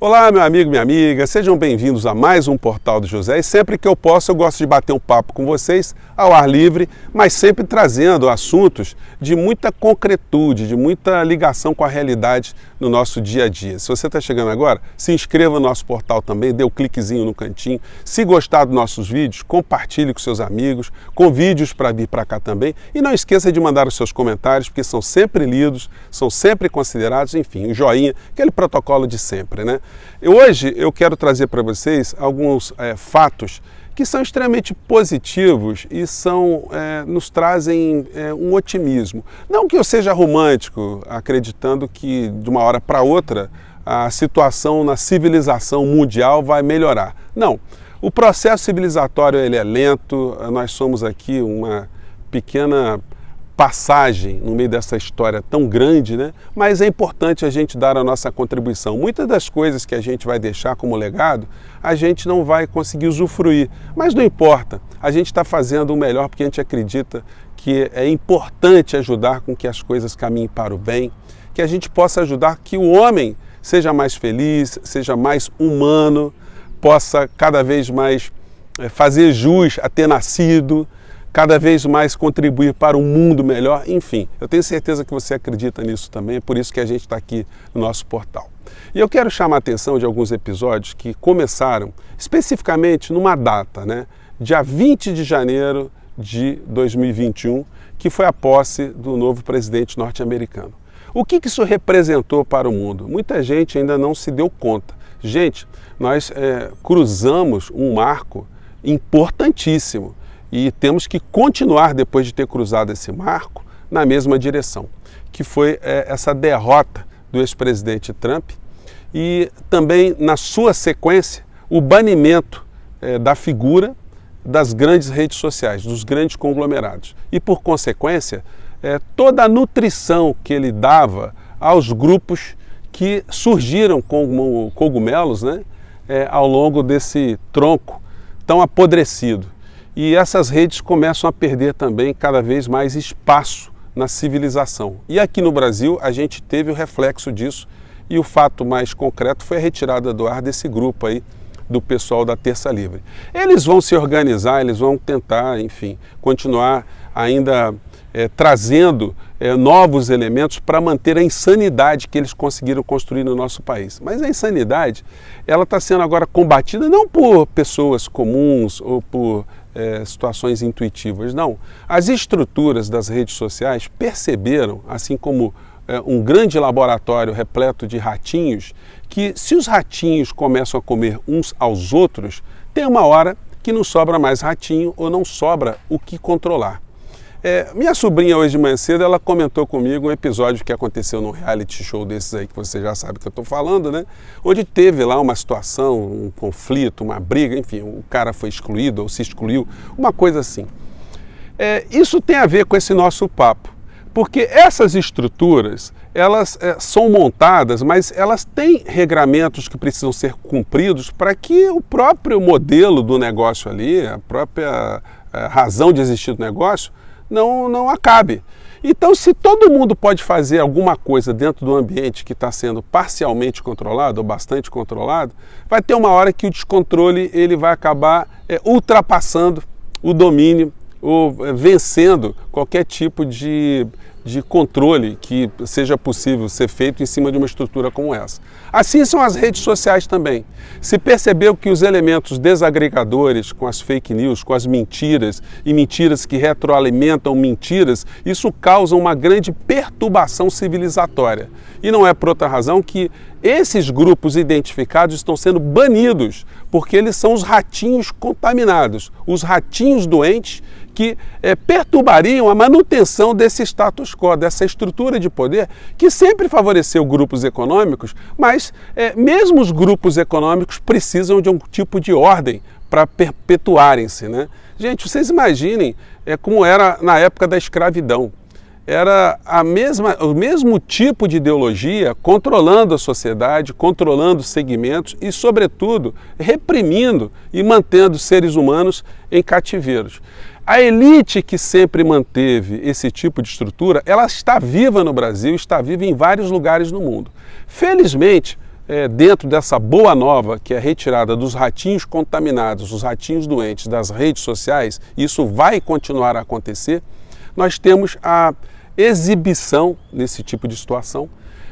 Olá, meu amigo, minha amiga, sejam bem-vindos a mais um Portal do José. E sempre que eu posso, eu gosto de bater um papo com vocês ao ar livre, mas sempre trazendo assuntos de muita concretude, de muita ligação com a realidade no nosso dia a dia. Se você está chegando agora, se inscreva no nosso portal também, dê o cliquezinho no cantinho. Se gostar dos nossos vídeos, compartilhe com seus amigos, convide-os para vir para cá também. E não esqueça de mandar os seus comentários, porque são sempre lidos, são sempre considerados, enfim, o joinha, aquele protocolo de sempre, né? Hoje eu quero trazer para vocês alguns fatos que são extremamente positivos e nos trazem um otimismo. Não que eu seja romântico, acreditando que de uma hora para outra a situação na civilização mundial vai melhorar. Não, o processo civilizatório ele é lento, nós somos aqui uma pequena passagem no meio dessa história tão grande, né? Mas é importante a gente dar a nossa contribuição. Muitas das coisas que a gente vai deixar como legado, a gente não vai conseguir usufruir, mas não importa, a gente está fazendo o melhor porque a gente acredita que é importante ajudar com que as coisas caminhem para o bem, que a gente possa ajudar que o homem seja mais feliz, seja mais humano, possa cada vez mais fazer jus a ter nascido, cada vez mais contribuir para um mundo melhor, enfim. Eu tenho certeza que você acredita nisso também, é por isso que a gente está aqui no nosso portal. E eu quero chamar a atenção de alguns episódios que começaram especificamente numa data, né? Dia 20 de janeiro de 2021, que foi a posse do novo presidente norte-americano. O que isso representou para o mundo? Muita gente ainda não se deu conta. Gente, nós cruzamos um marco importantíssimo. E temos que continuar, depois de ter cruzado esse marco, na mesma direção, que foi essa derrota do ex-presidente Trump e também, na sua sequência, o banimento da figura das grandes redes sociais, dos grandes conglomerados. E, por consequência, toda a nutrição que ele dava aos grupos que surgiram como cogumelos, né, ao longo desse tronco tão apodrecido. E essas redes começam a perder também cada vez mais espaço na civilização. E aqui no Brasil a gente teve o reflexo disso e o fato mais concreto foi a retirada do ar desse grupo aí do pessoal da Terça Livre. Eles vão se organizar, eles vão tentar, enfim, continuar ainda trazendo novos elementos para manter a insanidade que eles conseguiram construir no nosso país. Mas a insanidade, ela está sendo agora combatida não por pessoas comuns ou por situações intuitivas, não. As estruturas das redes sociais perceberam, assim como um grande laboratório repleto de ratinhos, que se os ratinhos começam a comer uns aos outros, tem uma hora que não sobra mais ratinho ou não sobra o que controlar. Minha sobrinha hoje de manhã cedo, ela comentou comigo um episódio que aconteceu num reality show desses aí que você já sabe que eu estou falando, né? Onde teve lá uma situação, um conflito, uma briga, enfim, o cara foi excluído ou se excluiu, uma coisa assim. Isso tem a ver com esse nosso papo, porque essas estruturas, elas são montadas, mas elas têm regramentos que precisam ser cumpridos para que o próprio modelo do negócio ali, a própria razão de existir do negócio, não acabe. Então, se todo mundo pode fazer alguma coisa dentro do ambiente que está sendo parcialmente controlado ou bastante controlado, vai ter uma hora que o descontrole ele vai acabar ultrapassando o domínio ou vencendo qualquer tipo de controle que seja possível ser feito em cima de uma estrutura como essa. Assim são as redes sociais também. Se percebeu que os elementos desagregadores com as fake news, com as mentiras e mentiras que retroalimentam mentiras, isso causa uma grande perturbação civilizatória. E não é por outra razão que esses grupos identificados estão sendo banidos, porque eles são os ratinhos contaminados, os ratinhos doentes que perturbariam a manutenção desse status quo, dessa estrutura de poder que sempre favoreceu grupos econômicos, mas mesmo os grupos econômicos precisam de um tipo de ordem para perpetuarem-se, né? Gente, vocês imaginem como era na época da escravidão. Era o mesmo tipo de ideologia controlando a sociedade, controlando segmentos e, sobretudo, reprimindo e mantendo seres humanos em cativeiros. A elite que sempre manteve esse tipo de estrutura, ela está viva no Brasil, está viva em vários lugares no mundo. Felizmente, dentro dessa boa nova, que é a retirada dos ratinhos contaminados, os ratinhos doentes das redes sociais, isso vai continuar a acontecer, nós temos a exibição, nesse tipo de situação,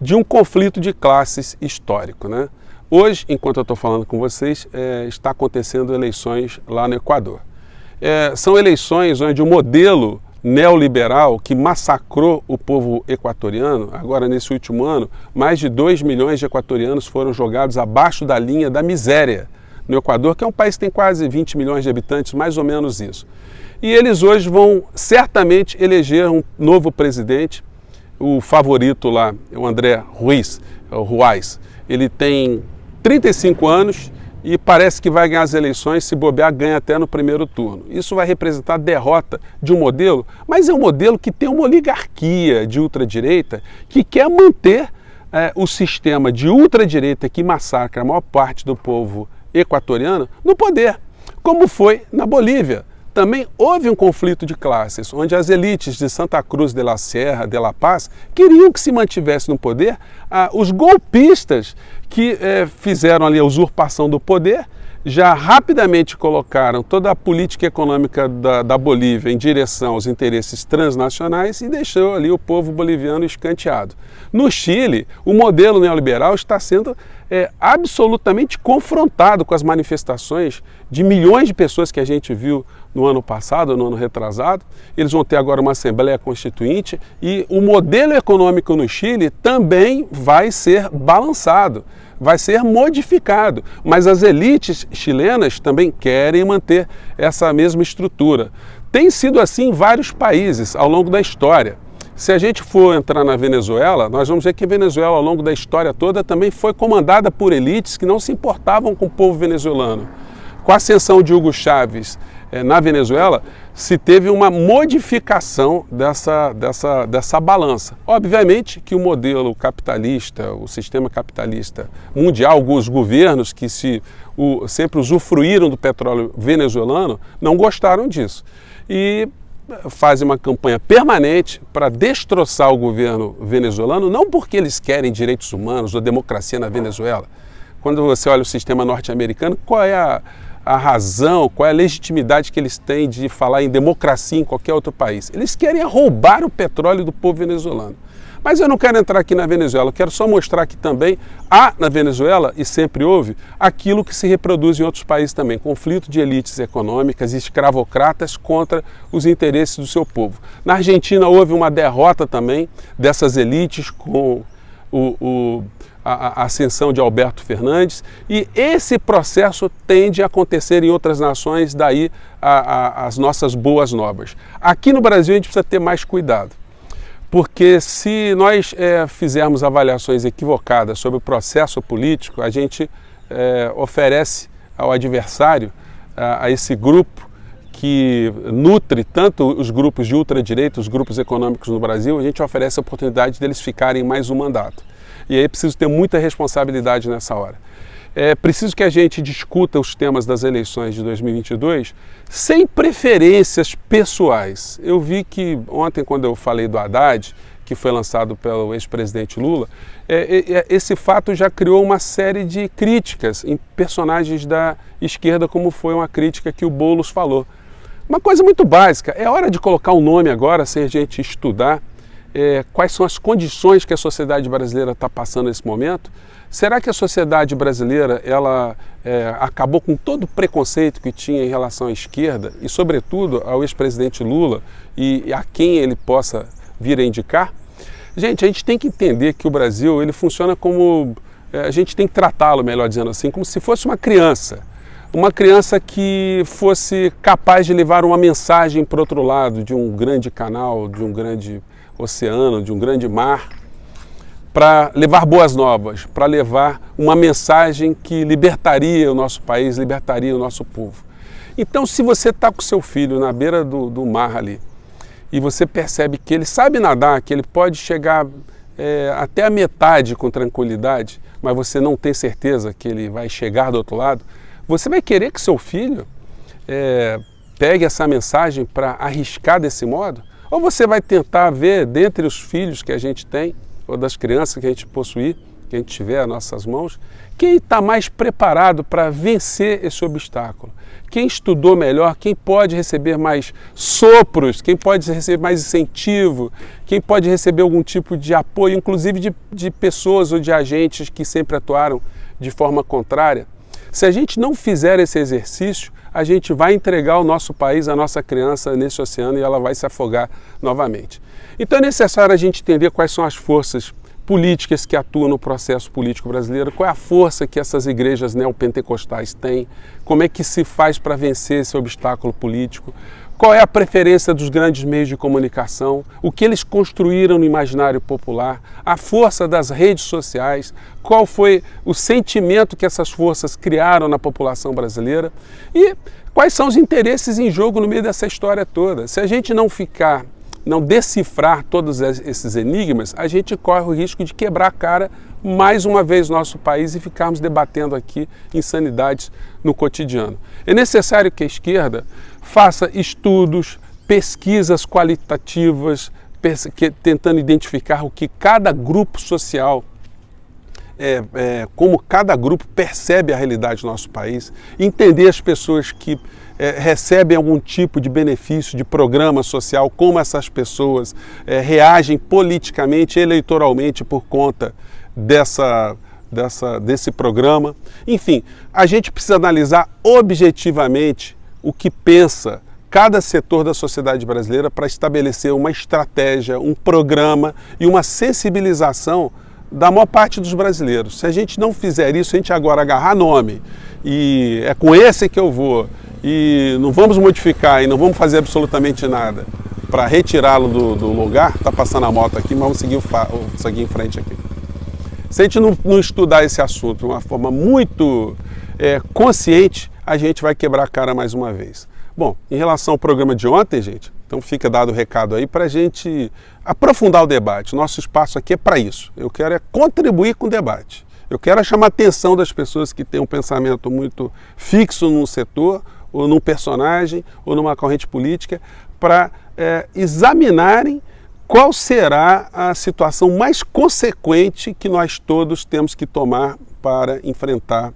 de um conflito de classes histórico, né? Hoje, enquanto eu estou falando com vocês, está acontecendo eleições lá no Equador. São eleições onde o modelo neoliberal que massacrou o povo equatoriano, agora nesse último ano, mais de 2 milhões de equatorianos foram jogados abaixo da linha da miséria no Equador, que é um país que tem quase 20 milhões de habitantes, mais ou menos isso. E eles hoje vão certamente eleger um novo presidente, o favorito lá, o André Ruiz, ele tem 35 anos e parece que vai ganhar as eleições, se bobear, ganha até no primeiro turno. Isso vai representar a derrota de um modelo, mas é um modelo que tem uma oligarquia de ultradireita que quer manter o sistema de ultradireita que massacra a maior parte do povo equatoriano no poder, como foi na Bolívia. Também houve um conflito de classes, onde as elites de Santa Cruz de la Sierra, de La Paz, queriam que se mantivesse no poder os golpistas que fizeram ali a usurpação do poder, já rapidamente colocaram toda a política econômica da Bolívia em direção aos interesses transnacionais e deixou ali o povo boliviano escanteado. No Chile, o modelo neoliberal está sendo absolutamente confrontado com as manifestações de milhões de pessoas que a gente viu no ano passado, no ano retrasado. Eles vão ter agora uma Assembleia Constituinte e o modelo econômico no Chile também vai ser balançado, vai ser modificado, mas as elites chilenas também querem manter essa mesma estrutura. Tem sido assim em vários países ao longo da história. Se a gente for entrar na Venezuela, nós vamos ver que a Venezuela, ao longo da história toda, também foi comandada por elites que não se importavam com o povo venezuelano. Com a ascensão de Hugo Chávez na Venezuela, se teve uma modificação dessa balança. Obviamente que o modelo capitalista, o sistema capitalista mundial, os governos que sempre usufruíram do petróleo venezuelano, não gostaram disso. E fazem uma campanha permanente para destroçar o governo venezuelano, não porque eles querem direitos humanos ou democracia na Venezuela. Quando você olha o sistema norte-americano, qual é a razão, qual é a legitimidade que eles têm de falar em democracia em qualquer outro país? Eles querem roubar o petróleo do povo venezuelano. Mas eu não quero entrar aqui na Venezuela, eu quero só mostrar que também há na Venezuela, e sempre houve, aquilo que se reproduz em outros países também, conflito de elites econômicas e escravocratas contra os interesses do seu povo. Na Argentina houve uma derrota também dessas elites com a ascensão de Alberto Fernandes, e esse processo tende a acontecer em outras nações, daí as nossas boas novas. Aqui no Brasil a gente precisa ter mais cuidado. Porque se nós fizermos avaliações equivocadas sobre o processo político, a gente oferece ao adversário, a esse grupo que nutre tanto os grupos de ultradireita, os grupos econômicos no Brasil, a gente oferece a oportunidade deles ficarem mais um mandato. E aí é preciso ter muita responsabilidade nessa hora. É preciso que a gente discuta os temas das eleições de 2022 sem preferências pessoais. Eu vi que ontem, quando eu falei do Haddad, que foi lançado pelo ex-presidente Lula, esse fato já criou uma série de críticas em personagens da esquerda, como foi uma crítica que o Boulos falou. Uma coisa muito básica, é hora de colocar um nome agora, sem a gente estudar quais são as condições que a sociedade brasileira está passando nesse momento. Será que a sociedade brasileira acabou com todo o preconceito que tinha em relação à esquerda e, sobretudo, ao ex-presidente Lula e a quem ele possa vir a indicar? Gente, a gente tem que entender que o Brasil ele funciona como... a gente tem que tratá-lo, melhor dizendo assim, como se fosse uma criança. Uma criança que fosse capaz de levar uma mensagem para o outro lado de um grande canal, de um grande oceano, de um grande mar, para levar boas novas, para levar uma mensagem que libertaria o nosso país, libertaria o nosso povo. Então, se você está com seu filho na beira do mar ali, e você percebe que ele sabe nadar, que ele pode chegar até a metade com tranquilidade, mas você não tem certeza que ele vai chegar do outro lado, você vai querer que seu filho pegue essa mensagem para arriscar desse modo? Ou você vai tentar ver, dentre os filhos que a gente tem, ou das crianças que a gente possuir, que a gente tiver às nossas mãos, quem está mais preparado para vencer esse obstáculo? Quem estudou melhor, quem pode receber mais sopros, quem pode receber mais incentivo, quem pode receber algum tipo de apoio, inclusive de pessoas ou de agentes que sempre atuaram de forma contrária. Se a gente não fizer esse exercício, a gente vai entregar o nosso país, a nossa criança nesse oceano e ela vai se afogar novamente. Então é necessário a gente entender quais são as forças políticas que atuam no processo político brasileiro, qual é a força que essas igrejas neopentecostais têm, como é que se faz para vencer esse obstáculo político, qual é a preferência dos grandes meios de comunicação, o que eles construíram no imaginário popular, a força das redes sociais, qual foi o sentimento que essas forças criaram na população brasileira e quais são os interesses em jogo no meio dessa história toda. Se a gente não decifrar todos esses enigmas, a gente corre o risco de quebrar a cara mais uma vez no nosso país e ficarmos debatendo aqui insanidades no cotidiano. É necessário que a esquerda faça estudos, pesquisas qualitativas, tentando identificar o que cada grupo social, como cada grupo percebe a realidade do nosso país, entender as pessoas que recebem algum tipo de benefício, de programa social, como essas pessoas reagem politicamente, eleitoralmente por conta desse programa. Enfim, a gente precisa analisar objetivamente o que pensa cada setor da sociedade brasileira para estabelecer uma estratégia, um programa e uma sensibilização da maior parte dos brasileiros. Se a gente não fizer isso, a gente agora agarrar nome e é com esse que eu vou e não vamos modificar e não vamos fazer absolutamente nada para retirá-lo do lugar, está passando a moto aqui, mas vamos seguir em frente aqui. Se a gente não estudar esse assunto de uma forma muito consciente, a gente vai quebrar a cara mais uma vez. Bom, em relação ao programa de ontem, gente, então fica dado o recado aí para a gente aprofundar o debate. Nosso espaço aqui é para isso. Eu quero contribuir com o debate. Eu quero chamar a atenção das pessoas que têm um pensamento muito fixo num setor, ou num personagem, ou numa corrente política, para examinarem qual será a situação mais consequente que nós todos temos que tomar para enfrentar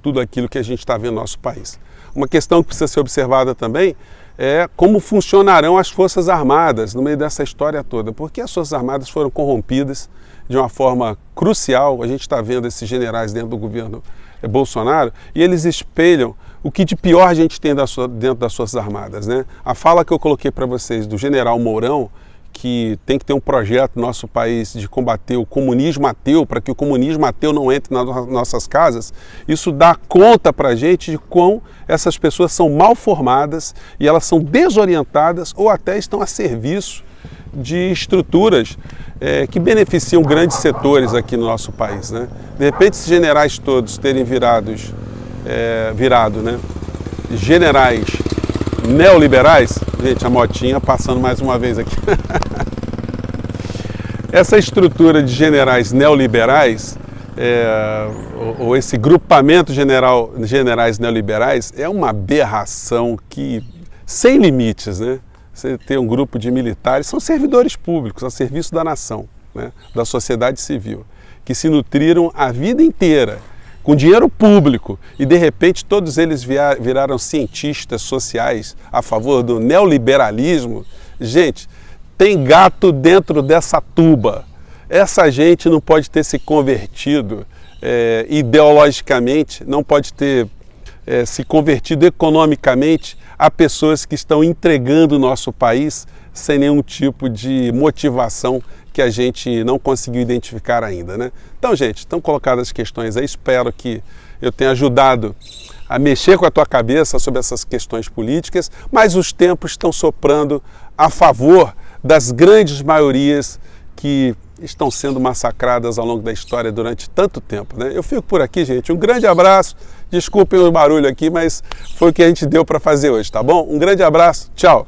tudo aquilo que a gente está vendo no nosso país. Uma questão que precisa ser observada também é como funcionarão as Forças Armadas no meio dessa história toda, porque as Forças Armadas foram corrompidas de uma forma crucial. A gente está vendo esses generais dentro do governo Bolsonaro e eles espelham o que de pior a gente tem dentro das Forças Armadas, né? A fala que eu coloquei para vocês do general Mourão, que tem que ter um projeto no nosso país de combater o comunismo ateu, para que o comunismo ateu não entre nas nossas casas, isso dá conta para a gente de quão essas pessoas são mal formadas e elas são desorientadas ou até estão a serviço de estruturas que beneficiam grandes setores aqui no nosso país, né? De repente, esses generais todos terem virado, né, generais neoliberais, gente, a motinha passando mais uma vez aqui. Essa estrutura de generais neoliberais, ou esse grupamento de generais neoliberais, é uma aberração que, sem limites, né? Você tem um grupo de militares, são servidores públicos, a serviço da nação, né? Da sociedade civil, que se nutriram a vida inteira com dinheiro público e de repente todos eles viraram cientistas sociais a favor do neoliberalismo. Gente, tem gato dentro dessa tuba. Essa gente não pode ter se convertido ideologicamente, não pode ter se convertido economicamente a pessoas que estão entregando o nosso país sem nenhum tipo de motivação que a gente não conseguiu identificar ainda, né? Então, gente, estão colocadas as questões aí, espero que eu tenha ajudado a mexer com a tua cabeça sobre essas questões políticas, mas os tempos estão soprando a favor das grandes maiorias que estão sendo massacradas ao longo da história durante tanto tempo, né? Eu fico por aqui, gente. Um grande abraço. Desculpem o barulho aqui, mas foi o que a gente deu para fazer hoje, tá bom? Um grande abraço. Tchau.